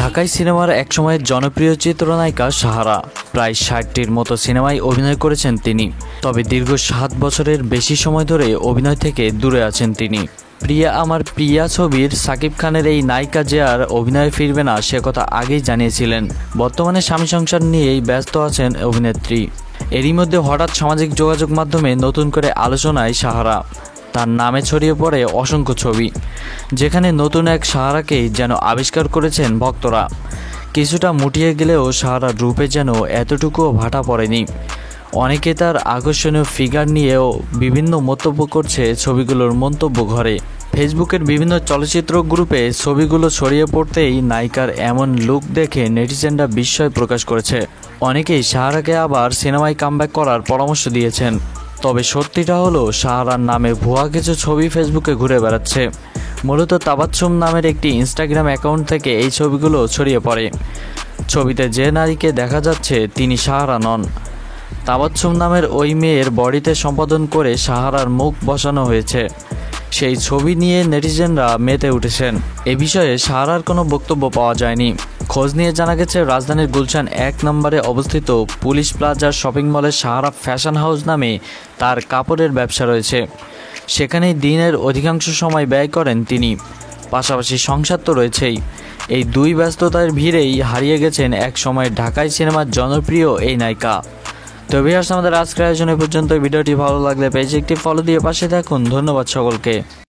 ঢাকাই সিনেমার একসময়ের জনপ্রিয় চিত্রনায়িকা সাহারা। প্রায় ৬০টির মতো সিনেমায় অভিনয় করেছেন তিনি। তবে দীর্ঘ ৭ বছরের বেশি সময় ধরে অভিনয় থেকে দূরে আছেন তিনি। প্রিয়া আমার প্রিয়া ছবির সাকিব খানের এই নায়িকা যে আর অভিনয়ে ফিরবে না সে কথা আগেই জানিয়েছিলেন। বর্তমানে স্বামী সংসার নিয়েই ব্যস্ত আছেন অভিনেত্রী। এরই মধ্যে হঠাৎ সামাজিক যোগাযোগ মাধ্যমে নতুন করে আলোচনায় সাহারা। তার নামে ছড়িয়ে পড়ে অসংখ্য ছবি, যেখানে নতুন এক সাহারাকেই যেন আবিষ্কার করেছেন ভক্তরা। কিছুটা মুটিয়ে গেলেও সাহারার রূপে যেন এতটুকুও ভাটা পড়েনি। অনেকে তার আকর্ষণীয় ফিগার নিয়েও বিভিন্ন মন্তব্য করছে ছবিগুলোর মন্তব্য ঘরে। ফেসবুকের বিভিন্ন চলচ্চিত্র গ্রুপে ছবিগুলো ছড়িয়ে পড়তেই নায়িকার এমন লুক দেখে নেটিজেনরা বিস্ময় প্রকাশ করেছে। অনেকেই সাহারাকে আবার সিনেমায় কামব্যাক করার পরামর্শ দিয়েছেন। তবে সত্যিটা হলো সাহারার নামে ভুয়া কিছু ছবি ফেসবুকে ঘুরে বেড়াচ্ছে। মূলত তাবাচ্ছুম নামের একটি ইনস্টাগ্রাম অ্যাকাউন্ট থেকে এই ছবিগুলো ছড়িয়ে পড়ে। ছবিতে যে নারীকে দেখা যাচ্ছে তিনি সাহারা নন। তাবাচ্ছুম নামের ওই মেয়ের বডিতে সম্পাদন করে সাহারার মুখ বসানো হয়েছে। সেই ছবি নিয়ে নেটিজেনরা মেতে উঠেছেন। এ বিষয়ে সাহারার কোনো বক্তব্য পাওয়া যায়নি। খোঁজ নিয়ে জানা গেছে রাজধানীর গুলশান ১ নম্বরে অবস্থিত পুলিশ প্লাজার শপিং মলে সাহারা ফ্যাশন হাউস নামে তার কাপড়ের ব্যবসা রয়েছে। সেখানেই দিনের অধিকাংশ সময় ব্যয় করেন তিনি। পাশাপাশি সংসার তো রয়েছেই। এই দুই ব্যস্ততার ভিড়েই হারিয়ে গেছেন এক সময় ঢাকাই সিনেমার জনপ্রিয় এই নায়িকা। তো ভিউয়ার্স, আমাদের আজকের আয়োজনে পর্যন্ত। ভিডিওটি ভালো লাগলে পেজে একটি ফলো দিয়ে পাশে থাকুন। ধন্যবাদ সকলকে।